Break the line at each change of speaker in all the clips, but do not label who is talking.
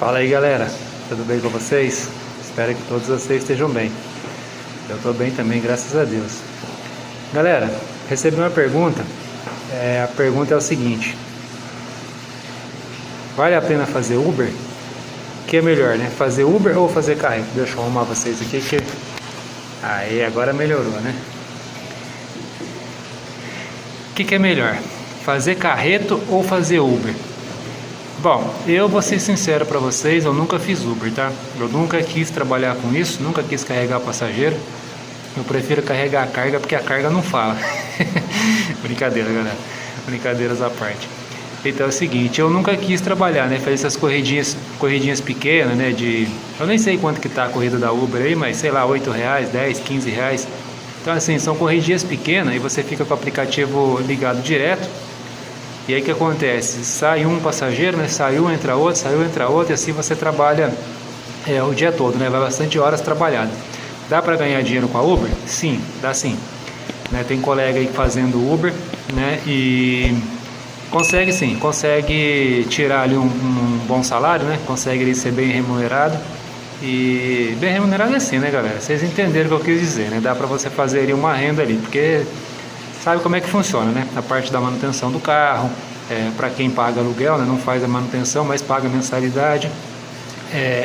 Fala aí, galera, tudo bem com vocês? Espero que todos vocês estejam bem. Eu estou bem também, graças a Deus. Galera, recebi uma pergunta. A pergunta é o seguinte: vale a pena fazer Uber? O que é melhor, né? Fazer Uber ou fazer carreto? Deixa eu arrumar vocês aqui que... Aí, agora melhorou, né? O que é melhor? Fazer carreto ou fazer Uber? Bom, eu vou ser sincero para vocês, eu nunca fiz Uber, tá? Eu nunca quis trabalhar com isso, nunca quis carregar passageiro. Eu prefiro carregar a carga porque a carga não fala. Brincadeira, galera. Brincadeiras à parte. Então é o seguinte, eu nunca quis trabalhar, né? Fazer essas corridinhas pequenas, né? Eu nem sei quanto que tá a corrida da Uber aí, mas sei lá, R$8, 10, 15 reais. Então assim, são corridinhas pequenas e você fica com o aplicativo ligado direto. E aí o que acontece? Sai um passageiro, né? Saiu, entra outro, e assim você trabalha o dia todo, né? Vai bastante horas trabalhadas. Dá para ganhar dinheiro com a Uber? Sim, dá sim. Né? Tem colega aí fazendo Uber, né? E consegue tirar ali um bom salário, né? Consegue ali ser bem remunerado. E bem remunerado é assim, né, galera? Vocês entenderam o que eu quis dizer, né? Dá para você fazer ali uma renda ali, porque... sabe como é que funciona, né? A parte da manutenção do carro, para quem paga aluguel, né? Não faz a manutenção, mas paga mensalidade.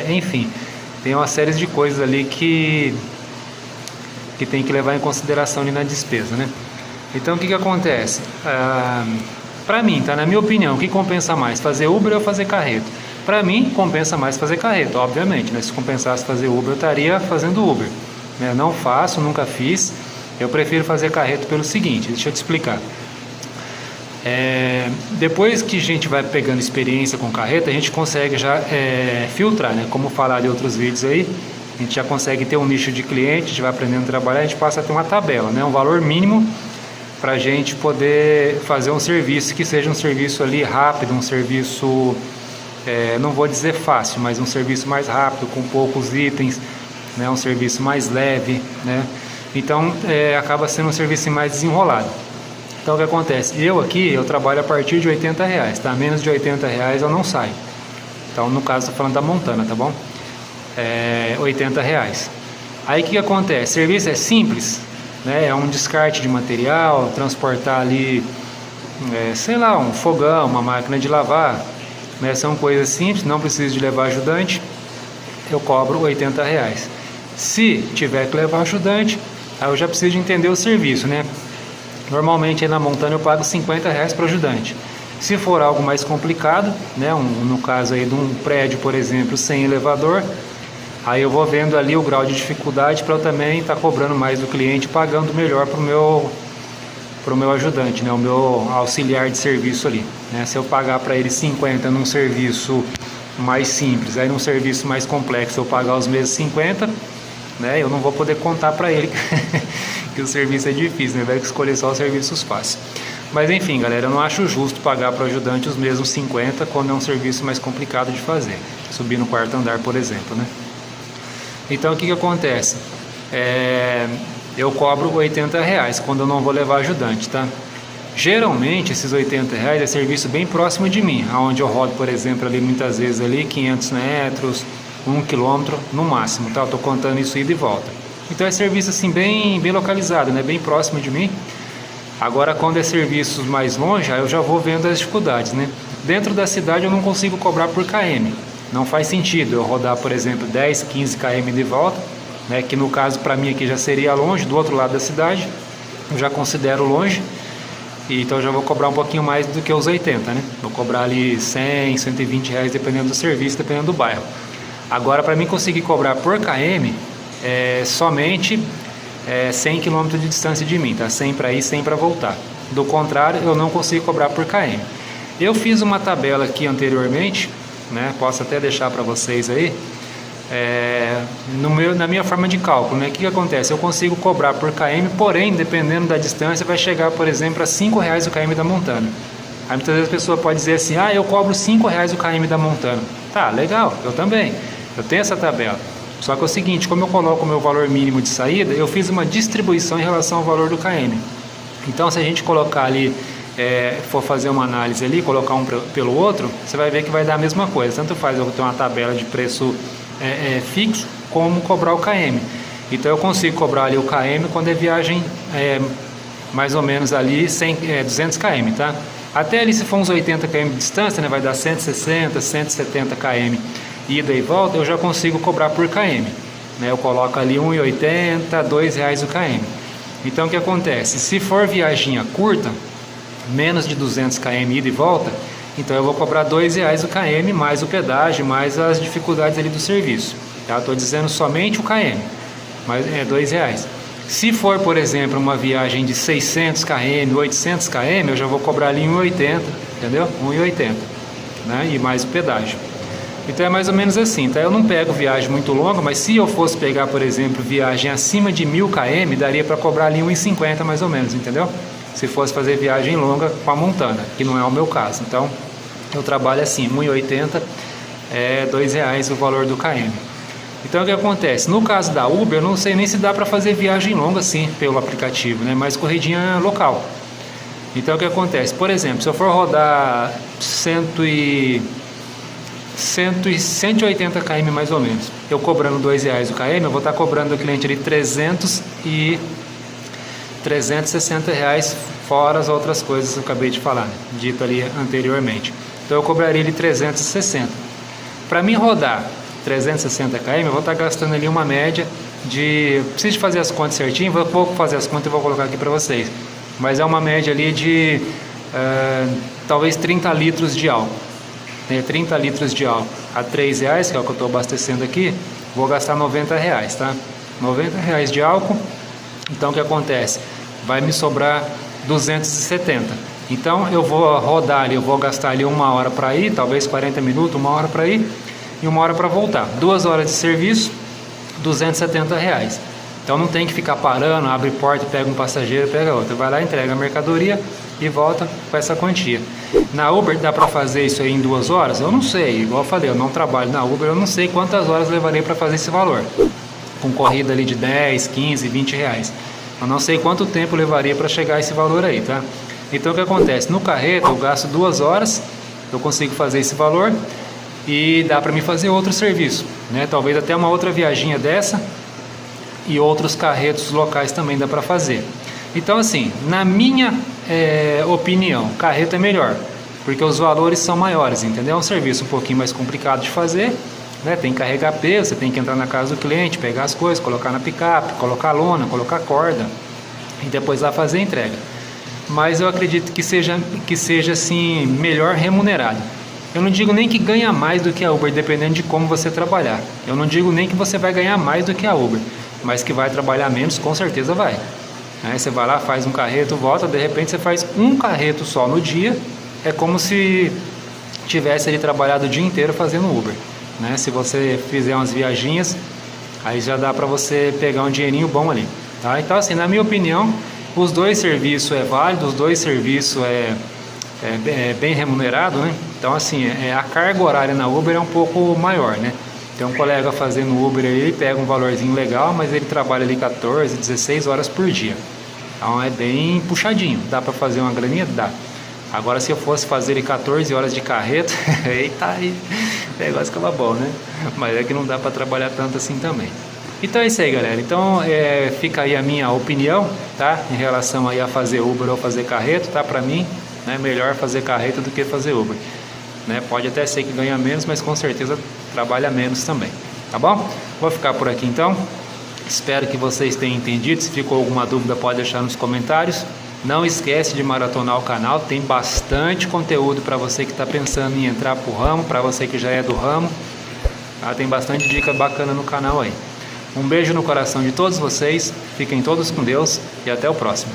Enfim, tem uma série de coisas ali que tem que levar em consideração ali na despesa, né? Então o que acontece? Para mim, tá? Na minha opinião, o que compensa mais? Fazer Uber ou fazer carreto? Para mim, compensa mais fazer carreto, obviamente, né? Se compensasse fazer Uber, eu estaria fazendo Uber, né? Não faço, nunca fiz. Eu prefiro fazer carreto pelo seguinte, deixa eu te explicar. Depois que a gente vai pegando experiência com carreto, a gente consegue já filtrar, né? Como falar de outros vídeos aí, a gente já consegue ter um nicho de cliente, a gente vai aprendendo a trabalhar, a gente passa a ter uma tabela, né? Um valor mínimo para a gente poder fazer um serviço que seja um serviço ali rápido, um serviço, não vou dizer fácil, mas um serviço mais rápido, com poucos itens, né? Um serviço mais leve, né? Então acaba sendo um serviço mais desenrolado. Então o que acontece? Eu trabalho a partir de R$80, tá? Menos de R$80 eu não saio. Então no caso estou falando da Montana, tá bom? R$80. Aí o que acontece? O serviço é simples, né? É um descarte de material, transportar ali, sei lá, um fogão, uma máquina de lavar, né? São coisas simples, não preciso de levar ajudante. Eu cobro R$80. Se tiver que levar ajudante, aí eu já preciso de entender o serviço, né? Normalmente aí na Montana eu pago R$50 para ajudante. Se for algo mais complicado, né? No caso aí de um prédio, por exemplo, sem elevador, aí eu vou vendo ali o grau de dificuldade para eu também estar cobrando mais do cliente, pagando melhor para o meu ajudante, né? O meu auxiliar de serviço ali, né? Se eu pagar para ele 50 num serviço mais simples, aí num serviço mais complexo eu pagar os mesmos 50, né? Eu não vou poder contar para ele que o serviço é difícil, né? Vai escolher só os serviços fáceis. Mas enfim, galera, eu não acho justo pagar para o ajudante os mesmos 50 quando é um serviço mais complicado de fazer. Subir no quarto andar, por exemplo, né? Então o que acontece? Eu cobro R$80 quando eu não vou levar ajudante, tá? Geralmente esses R$80 é serviço bem próximo de mim, aonde eu rodo, por exemplo, ali muitas vezes ali 500 metros, 1 quilômetro no máximo, tá? Eu tô contando isso ida e volta. Então é serviço assim bem localizado, né? Bem próximo de mim. Agora quando é serviços mais longe, aí eu já vou vendo as dificuldades, né? Dentro da cidade eu não consigo cobrar por km. Não faz sentido eu rodar, por exemplo, 10, 15 km de volta, né? Que no caso para mim aqui já seria longe, do outro lado da cidade. Eu já considero longe. Então eu já vou cobrar um pouquinho mais do que os 80, né? Vou cobrar ali 100, R$120 dependendo do serviço, dependendo do bairro. Agora, para mim conseguir cobrar por km, somente 100 km de distância de mim, tá? 100 para ir, 100 para voltar. Do contrário, eu não consigo cobrar por km. Eu fiz uma tabela aqui anteriormente, né? Posso até deixar para vocês aí, na minha forma de cálculo, né? O que acontece? Eu consigo cobrar por km, porém, dependendo da distância, vai chegar, por exemplo, a R$5 o km da Montana. Aí muitas vezes a pessoa pode dizer assim: eu cobro R$5 o km da Montana. Tá, legal, eu também. Eu tenho essa tabela. Só que é o seguinte, como eu coloco o meu valor mínimo de saída, eu fiz uma distribuição em relação ao valor do km. Então se a gente colocar ali for fazer uma análise ali, colocar um pelo outro, você vai ver que vai dar a mesma coisa. Tanto faz eu ter uma tabela de preço fixo, como cobrar o KM. Então eu consigo cobrar ali o KM quando é viagem mais ou menos ali 200 km, tá? Até ali, se for uns 80 km de distância, né, vai dar 160, 170 km ida e volta, eu já consigo cobrar por km, né? Eu coloco ali R$ 1,80, R$ 2,00 o km. Então o que acontece? Se for viaginha curta, menos de 200 km ida e volta, então eu vou cobrar R$ 2,00 o km, mais o pedágio, mais as dificuldades ali do serviço, tá? Estou dizendo somente o km, mas é R$ 2,00. Se for, por exemplo, uma viagem de 600 km, 800 km, eu já vou cobrar ali R$ 1,80, entendeu? R$ 1,80, né? E mais o pedágio. Então é mais ou menos assim, tá? Eu não pego viagem muito longa, mas se eu fosse pegar, por exemplo, viagem acima de 1.000 km, daria para cobrar ali R$ 1,50 mais ou menos, entendeu? Se fosse fazer viagem longa com a montana, que não é o meu caso. Então eu trabalho assim, R$ 1,80 é R$ 2,00 o valor do km. Então o que acontece? No caso da Uber, eu não sei nem se dá para fazer viagem longa assim pelo aplicativo, né? Mais corridinha local. Então o que acontece? Por exemplo, se eu for rodar 180 km mais ou menos, eu cobrando R$ 2,00 o km, eu vou estar cobrando o cliente ali 360 reais, fora as outras coisas que eu acabei de falar, né? Dito ali anteriormente. Então eu cobraria ele 360. Para mim rodar 360 km, eu vou estar gastando ali uma média de... Preciso de fazer as contas certinho, vou fazer as contas e vou colocar aqui para vocês. Mas é uma média ali de talvez 30 litros de álcool. 30 litros de álcool a R$ 3,00, que é o que eu estou abastecendo aqui, vou gastar R$ 90, tá? R$ 90 de álcool. Então o que acontece? Vai me sobrar 270. Então eu vou rodar ali, eu vou gastar ali 1 hora para ir, talvez 40 minutos, 1 hora para ir e 1 hora para voltar. 2 horas de serviço, R$ 270. Então não tem que ficar parando, abre porta, pega um passageiro, pega outro. Vai lá, entrega a mercadoria e volta com essa quantia. Na Uber dá para fazer isso aí em 2 horas? Eu não sei, igual eu falei, eu não trabalho na Uber, eu não sei quantas horas levaria para fazer esse valor. Com corrida ali de 10, 15, 20 reais. Eu não sei quanto tempo levaria para chegar a esse valor aí, tá? Então o que acontece? No carreto eu gasto 2 horas, eu consigo fazer esse valor e dá para mim fazer outro serviço, né? Talvez até uma outra viaginha dessa e outros carretos locais também dá para fazer. Então assim, na minha opinião, carreto é melhor, porque os valores são maiores, entendeu? É um serviço um pouquinho mais complicado de fazer, né? Tem que carregar peso, você tem que entrar na casa do cliente, pegar as coisas, colocar na picape, colocar lona, colocar corda e depois lá fazer a entrega. Mas eu acredito que seja assim, melhor remunerado. Eu não digo nem que ganha mais do que a Uber, dependendo de como você trabalhar. Eu não digo nem que você vai ganhar mais do que a Uber, mas que vai trabalhar menos, com certeza vai. Aí você vai lá, faz um carreto, volta, de repente você faz um carreto só no dia, é como se tivesse ali trabalhado o dia inteiro fazendo Uber, né? Se você fizer umas viaginhas, aí já dá para você pegar um dinheirinho bom ali, tá? Então assim, na minha opinião, os dois serviços é válido, os dois serviços é bem remunerado, né? Então assim, a carga horária na Uber é um pouco maior, né? Tem um colega fazendo Uber aí, ele pega um valorzinho legal, mas ele trabalha ali 14, 16 horas por dia. Então é bem puxadinho, dá para fazer uma graninha? Dá. Agora se eu fosse fazer ele 14 horas de carreto, eita, aí o negócio ficava bom, né? Mas é que não dá para trabalhar tanto assim também. Então é isso aí, galera. Então fica aí a minha opinião, tá? Em relação aí a fazer Uber ou fazer carreto, tá? Para mim, né, melhor fazer carreto do que fazer Uber, né? Pode até ser que ganha menos, mas com certeza trabalha menos também, tá bom? Vou ficar por aqui então. Espero que vocês tenham entendido. Se ficou alguma dúvida, pode deixar nos comentários. Não esquece de maratonar o canal, tem bastante conteúdo para você que está pensando em entrar pro ramo, para você que já é do ramo, tá? Tem bastante dica bacana no canal aí. Um beijo no coração de todos vocês, fiquem todos com Deus e até o próximo.